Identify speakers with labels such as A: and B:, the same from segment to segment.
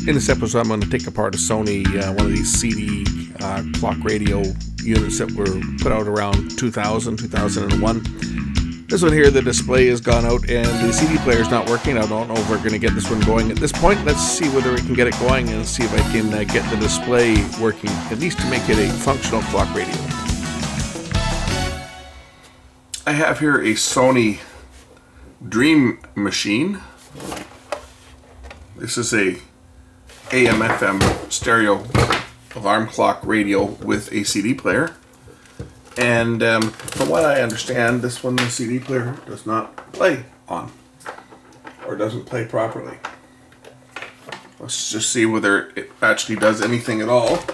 A: In this episode, I'm going to take apart a Sony, one of these CD clock radio units that were put out around 2001. This one here, the display has gone out and the CD player is not working. I don't know if we're going to get this one going at this point. Let's see whether we can get it going and see if I can get the display working, at least to make it a functional clock radio. I have here a Sony Dream machine. This is a AM/FM stereo alarm clock radio with a CD player, and from what I understand, this one, the CD player does not play on, or doesn't play properly. Let's just see whether it actually does anything at all.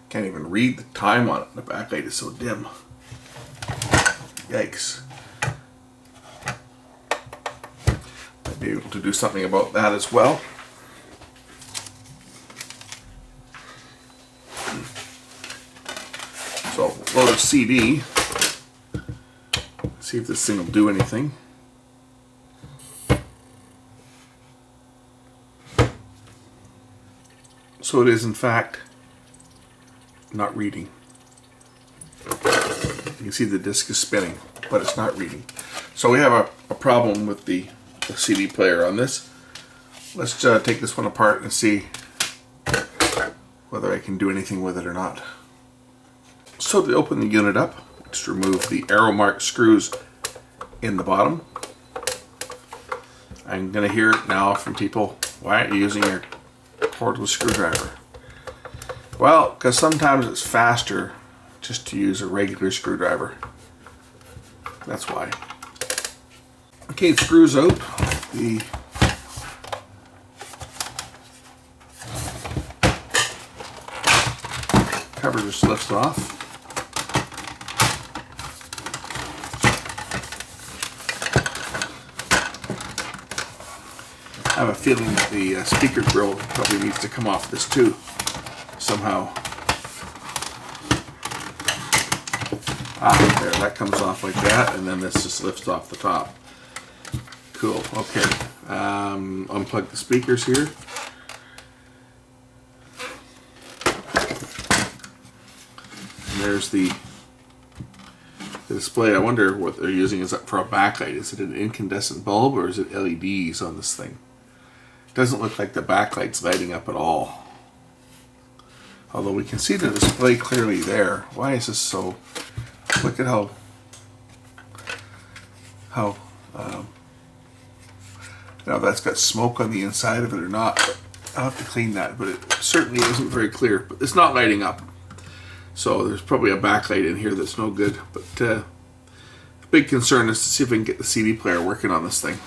A: Can't even read the time on it. The backlight is so dim. Yikes. Might be able to do something about that as well. So, load a CD. See if this thing will do anything. So it is in fact not reading. You can see the disc is spinning, but it's not reading. So we have a problem with the CD player on this. Let's take this one apart and see whether I can do anything with it or not. So to open the unit up, just remove the arrow mark screws in the bottom. I'm going to hear it now from people, why aren't you using your cordless screwdriver? Well, because sometimes it's faster just to use a regular screwdriver. That's why. Okay, it screws out. The cover just lifts off. I have a feeling that the speaker grill probably needs to come off this too, somehow. There, that comes off like that, and then this just lifts off the top. Cool, okay. Unplug the speakers here. And there's the display. I wonder what they're using is for a backlight. Is it an incandescent bulb or is it LEDs on this thing? It doesn't look like the backlight's lighting up at all. Although we can see the display clearly there. Why is this so... Look at how now that's got smoke on the inside of it or not. I'll have to clean that, but it certainly isn't very clear. But it's not lighting up, so there's probably a backlight in here that's no good. But the big concern is to see if we can get the CD player working on this thing.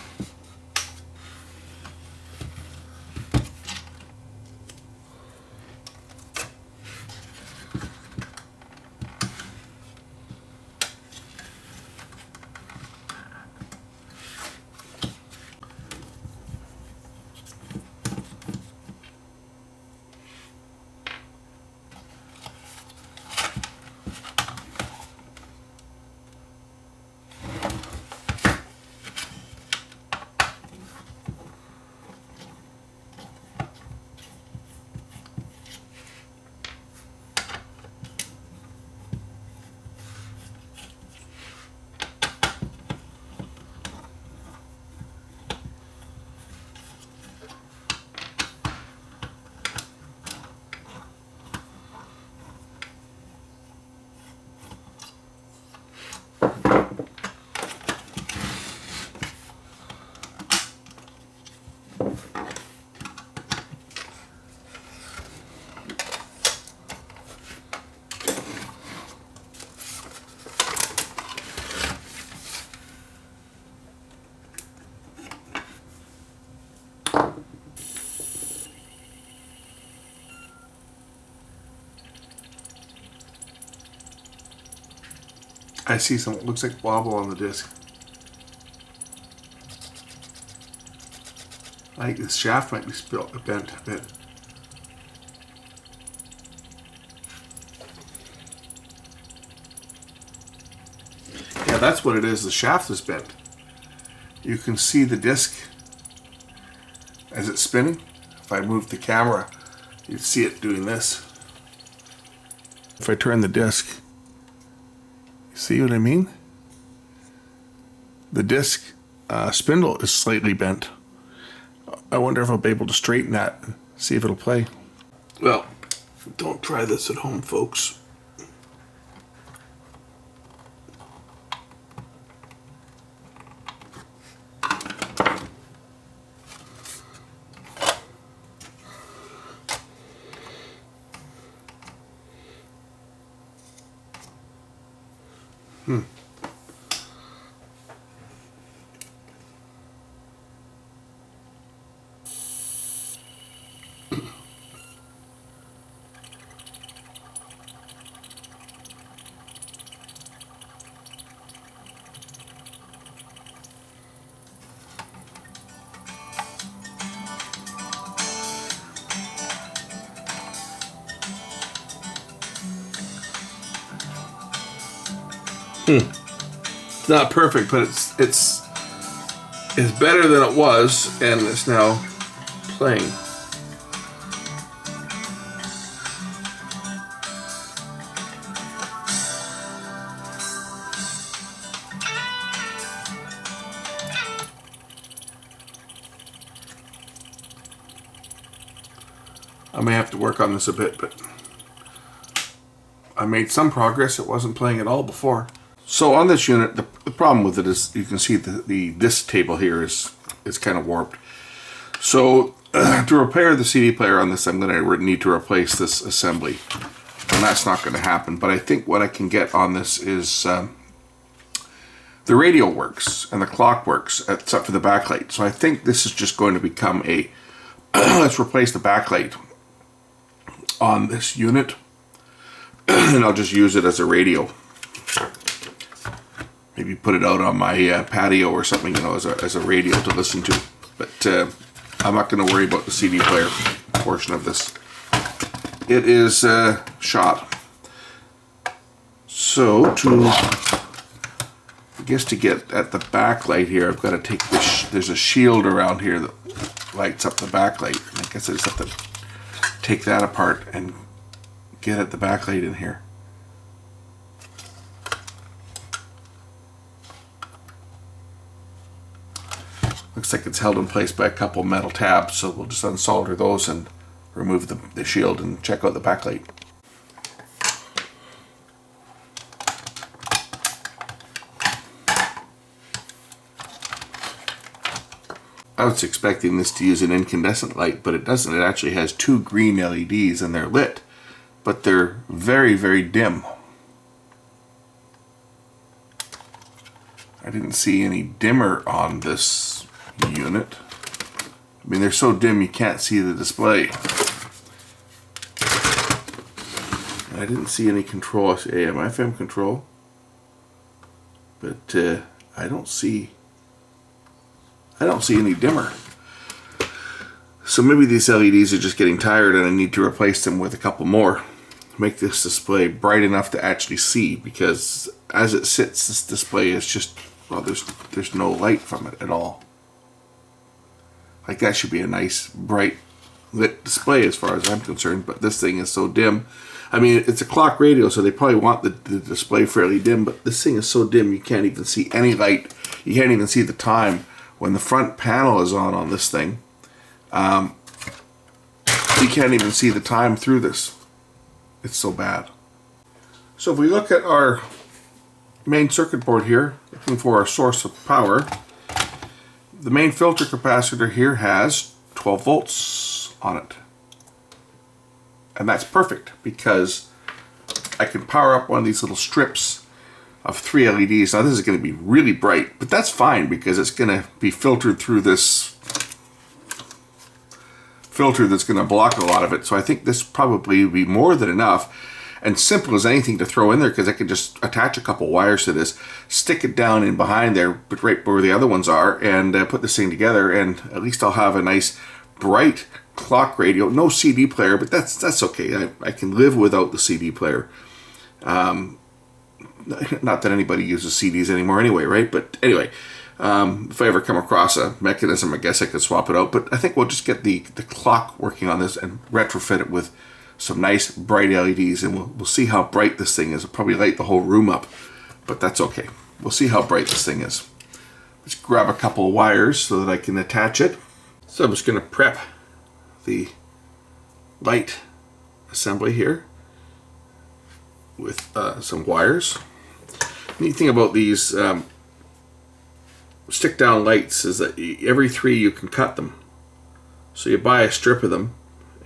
A: I see some, looks like wobble on the disc. I think this shaft might be bent a bit. Yeah, that's what it is. The shaft is bent. You can see the disc as it's spinning. If I move the camera, you'd see it doing this. If I turn the disc, you see what I mean? The disc spindle is slightly bent. I wonder if I'll be able to straighten that, see if it'll play. Well, don't try this at home, folks. It's not perfect, but it's better than it was, and it's now playing. I may have to work on this a bit, but I made some progress. It wasn't playing at all before. So on this unit, the problem with it is you can see this table here is kind of warped. So to repair the CD player on this, I'm going to need to replace this assembly, and that's not going to happen. But I think what I can get on this is the radio works and the clock works, except for the backlight. So I think this is just going to become a let's replace the backlight on this unit, and I'll just use it as a radio. Maybe put it out on my patio or something, you know, as a radio to listen to. But I'm not going to worry about the CD player portion of this. It is shot. So I guess to get at the backlight here, I've got to take this. There's a shield around here that lights up the backlight. I guess I just have to take that apart and get at the backlight in here. Looks like it's held in place by a couple metal tabs, so we'll just unsolder those and remove the shield and check out the backlight. I was expecting this to use an incandescent light, but it doesn't. It actually has two green LEDs and they're lit, but they're very, very dim. I didn't see any dimmer on this unit. I mean, they're so dim you can't see the display. I didn't see any control, AM/FM control, but I don't see any dimmer. So maybe these LEDs are just getting tired and I need to replace them with a couple more. Make this display bright enough to actually see, because as it sits, this display is just, well, there's no light from it at all. Like, that should be a nice bright lit display as far as I'm concerned, but this thing is so dim. I mean, it's a clock radio, so they probably want the display fairly dim, but this thing is so dim you can't even see any light. You can't even see the time when the front panel is on this thing. You can't even see the time through this. It's so bad. So if we look at our main circuit board here, looking for our source of power, the main filter capacitor here has 12 volts on it. And that's perfect, because I can power up one of these little strips of 3 LEDs. Now this is going to be really bright, but that's fine because it's going to be filtered through this filter that's going to block a lot of it. So I think this probably will be more than enough, and simple as anything to throw in there, because I can just attach a couple wires to this, stick it down in behind there, but right where the other ones are, and put this thing together, and at least I'll have a nice bright clock radio. No CD player, but that's okay. I can live without the CD player. Not that anybody uses CDs anymore anyway, right? But anyway, If I ever come across a mechanism, I guess I could swap it out. But I think we'll just get the clock working on this and retrofit it with some nice bright LEDs, and we'll see how bright this thing is. It'll probably light the whole room up, but that's okay. We'll see how bright this thing is. Let's grab a couple of wires so that I can attach it. So I'm just going to prep the light assembly here with some wires. Neat thing about these stick down lights is that every 3 you can cut them. So you buy a strip of them,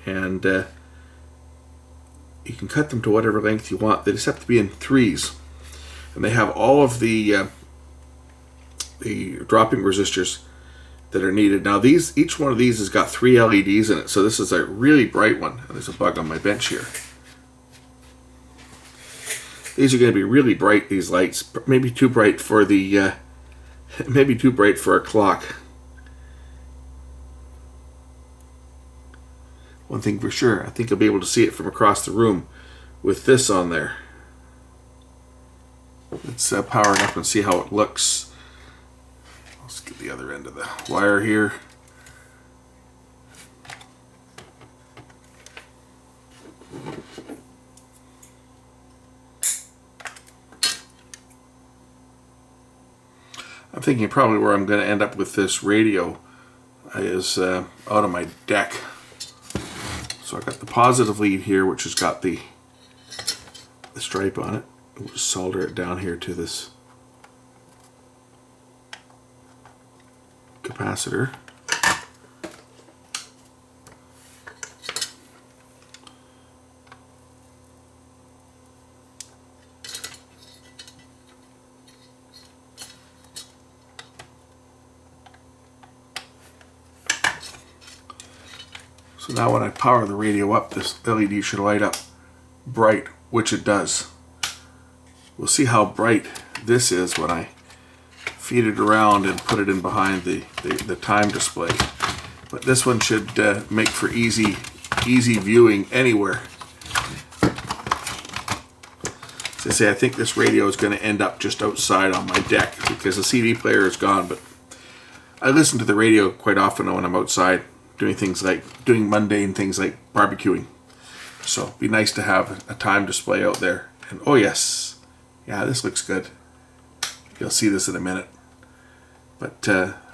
A: and you can cut them to whatever length you want. They just have to be in 3s, and they have all of the dropping resistors that are needed. Now each one of these has got 3 LEDs in it, so this is a really bright one. There's a bug on my bench here. These are going to be really bright, these lights. Maybe too bright for the maybe too bright for a clock. One thing for sure, I think I'll be able to see it from across the room with this on there. Let's power it up and see how it looks. Let's get the other end of the wire here. I'm thinking probably where I'm going to end up with this radio is out of my deck. So I got the positive lead here, which has got the stripe on it. We'll just solder it down here to this capacitor. So now when I power the radio up, this LED should light up bright, which it does. We'll see how bright this is when I feed it around and put it in behind the time display. But this one should make for easy viewing anywhere. As I say, I think this radio is going to end up just outside on my deck because the CD player is gone, but I listen to the radio quite often when I'm outside doing mundane things like barbecuing. So it'd be nice to have a time display out there. And oh yes, yeah, this looks good. You'll see this in a minute. But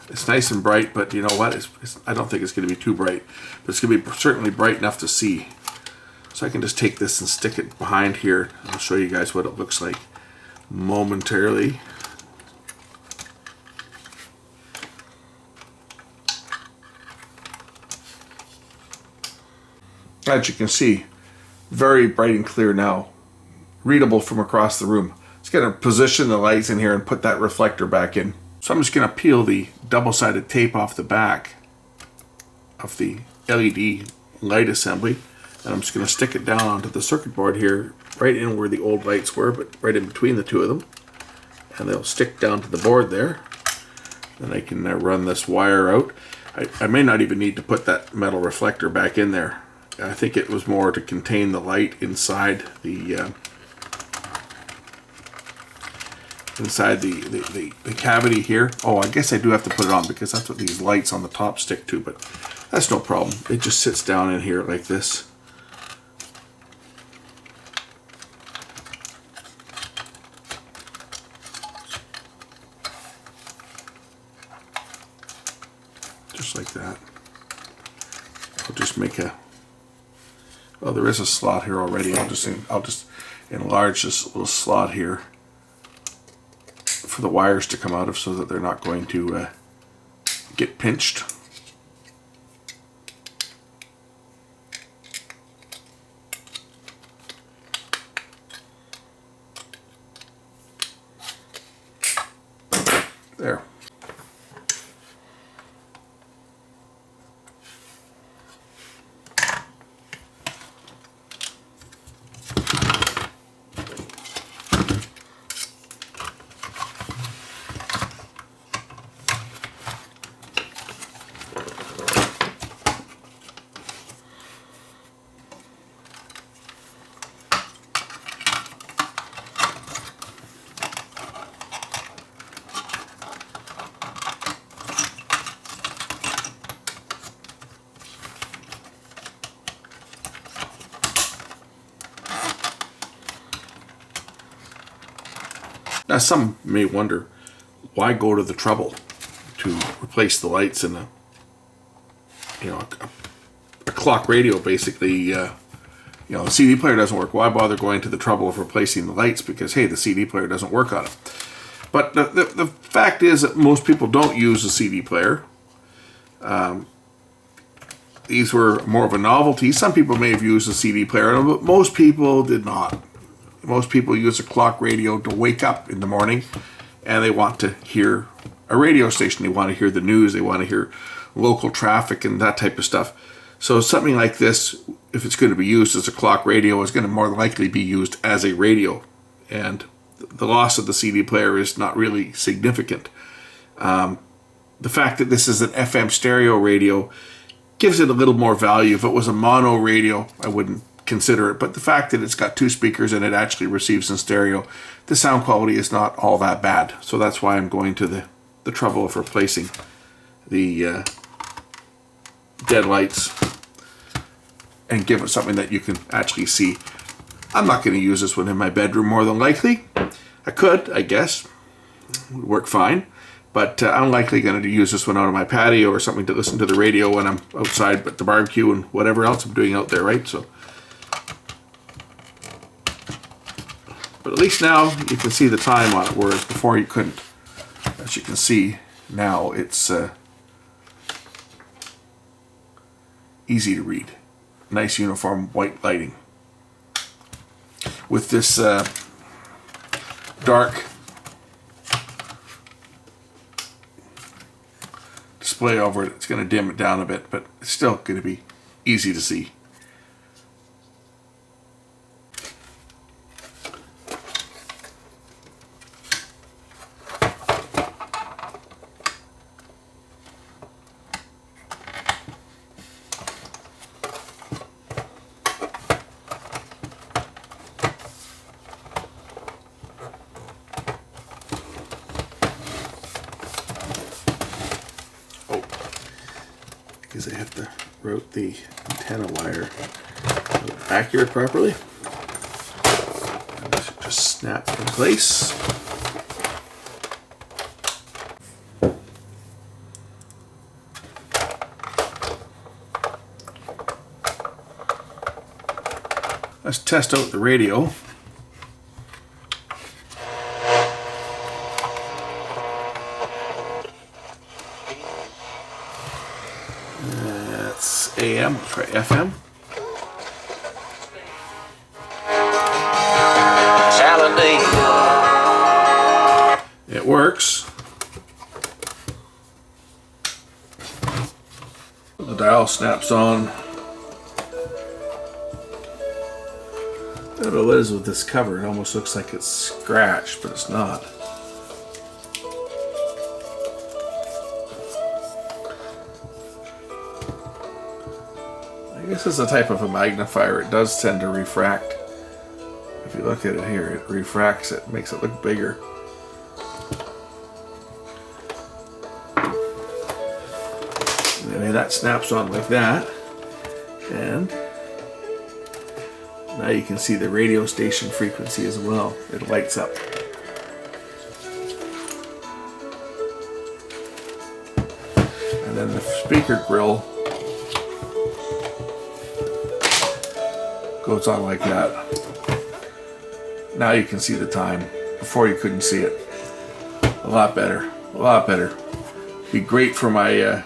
A: it's nice and bright, but you know what? I don't think it's going to be too bright. But it's going to be certainly bright enough to see. So I can just take this and stick it behind here. I'll show you guys what it looks like momentarily. As you can see, very bright and clear now. Readable from across the room. Just going to position the lights in here and put that reflector back in. So I'm just going to peel the double-sided tape off the back of the LED light assembly, and I'm just going to stick it down onto the circuit board here, right in where the old lights were, but right in between the two of them. And they'll stick down to the board there. Then I can run this wire out. I may not even need to put that metal reflector back in there. I think it was more to contain the light inside the cavity here. Oh, I guess I do have to put it on because that's what these lights on the top stick to, but that's no problem. It just sits down in here like this. Just like that. I'll just make a... Oh, there is a slot here already. I'll just enlarge this little slot here for the wires to come out of so that they're not going to get pinched. There. Now, some may wonder, why go to the trouble to replace the lights in a, you know, a clock radio, basically. You know, the CD player doesn't work. Why bother going to the trouble of replacing the lights? Because, hey, the CD player doesn't work on it. But the fact is that most people don't use a CD player. These were more of a novelty. Some people may have used a CD player, but most people did not. Most people use a clock radio to wake up in the morning, and they want to hear a radio station. They want to hear the news. They want to hear local traffic and that type of stuff. So something like this, if it's going to be used as a clock radio, is going to more likely be used as a radio. And the loss of the CD player is not really significant. The fact that this is an FM stereo radio gives it a little more value. If it was a mono radio, I wouldn't consider it. But the fact that it's got two speakers and it actually receives in stereo, the sound quality is not all that bad. So that's why I'm going to the trouble of replacing the dead lights and give it something that you can actually see. I'm not going to use this one in my bedroom more than likely. I could, I guess. It would work fine. But I'm likely going to use this one out on my patio or something to listen to the radio when I'm outside at the barbecue and whatever else I'm doing out there, right? So, but at least now you can see the time on it, whereas before you couldn't. As you can see now, it's easy to read. Nice uniform white lighting. With this dark display over it, it's going to dim it down a bit, but it's still going to be easy to see. Because I have to route the antenna wire accurate properly. And this should just snap in place. Let's test out the radio. That's AM, let's try FM. It works. The dial snaps on. I don't know what it is with this cover. It almost looks like it's scratched, but it's not. I guess it's a type of a magnifier. It does tend to refract. If you look at it here, it refracts it, makes it look bigger. Anyway, that snaps on like that. And now you can see the radio station frequency as well. It lights up. And then the speaker grill goes on like that. Now you can see the time. Before you couldn't see it. A lot better. A lot better. Be great for my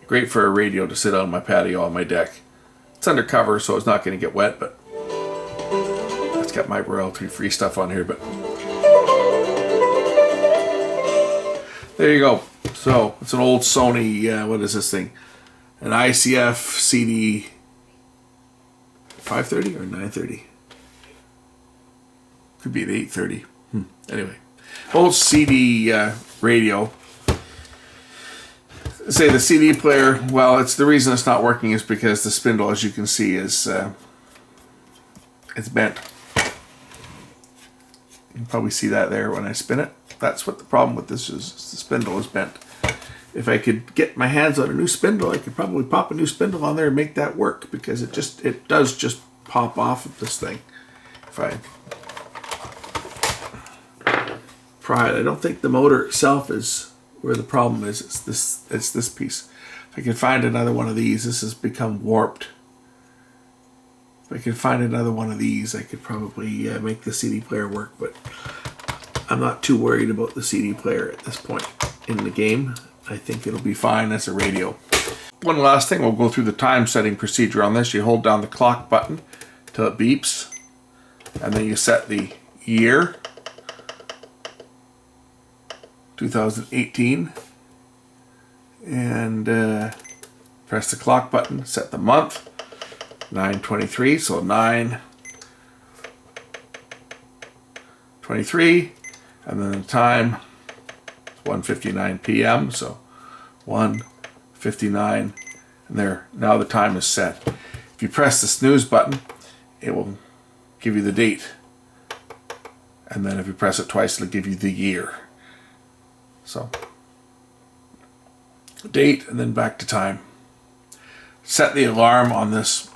A: great for a radio to sit on my patio on my deck. It's undercover, so it's not going to get wet, but it's got my royalty-free stuff on here. But there you go. So it's an old Sony. What is this thing? An icf-cd 530 or 930? Could be an 830. Anyway, old CD radio. Say the CD player, well, it's the reason it's not working is because the spindle, as you can see, is it's bent. You can probably see that there when I spin it. That's what the problem with this is. The spindle is bent. If I could get my hands on a new spindle, I could probably pop a new spindle on there and make that work, because it does just pop off of this thing. If I pry it. I don't think the motor itself is where the problem is. It's this piece. If I can find another one of these, this has become warped. If I could find another one of these, I could probably make the CD player work, but I'm not too worried about the CD player at this point in the game. I think it'll be fine as a radio. One last thing, we'll go through the time setting procedure on this. You hold down the clock button till it beeps, and then you set the year, 2018, and press the clock button, set the month, 9/23, so 9/23, and then the time, 1:59 p.m., so 1:59, and there, now the time is set. If you press the snooze button, it will give you the date, and then if you press it twice, it'll give you the year. So, date, and then back to time. Set the alarm on this.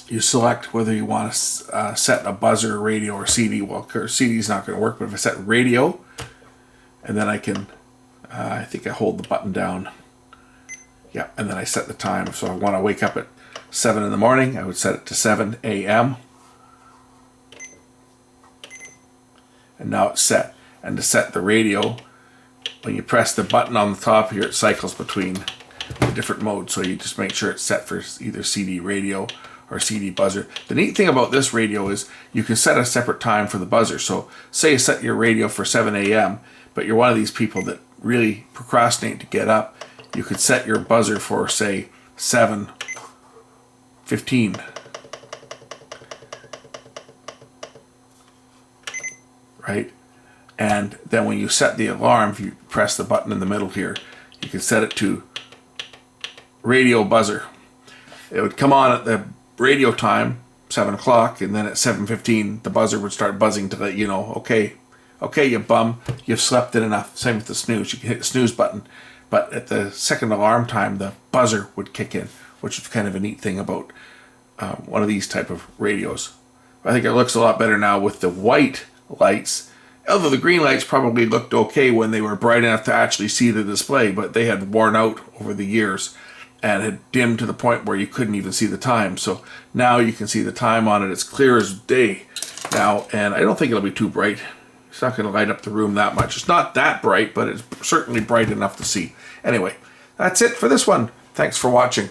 A: You select whether you want to set a buzzer, radio, or CD. Well, CD is not going to work, but if I set radio, and then I can, I think I hold the button down. Yeah, and then I set the time. So I want to wake up at 7 in the morning. I would set it to 7 a.m. And now it's set. And to set the radio, when you press the button on the top here, it cycles between the different modes. So you just make sure it's set for either CD radio or CD buzzer. The neat thing about this radio is you can set a separate time for the buzzer. So say you set your radio for 7 a.m., but you're one of these people that really procrastinate to get up. You could set your buzzer for, say, 7:15. Right? And then when you set the alarm, if you press the button in the middle here, you can set it to radio buzzer. It would come on at the radio time, 7 o'clock, and then at 7:15 the buzzer would start buzzing to let you know, okay, you bum, you've slept in enough. Same with the snooze. You can hit the snooze button, but at the second alarm time, the buzzer would kick in, which is kind of a neat thing about one of these type of radios. I think it looks a lot better now with the white lights. Although the green lights probably looked okay when they were bright enough to actually see the display, but they had worn out over the years and had dimmed to the point where you couldn't even see the time. So now you can see the time on it. It's clear as day now, and I don't think it'll be too bright. It's not going to light up the room that much. It's not that bright, but it's certainly bright enough to see. Anyway, that's it for this one. Thanks for watching.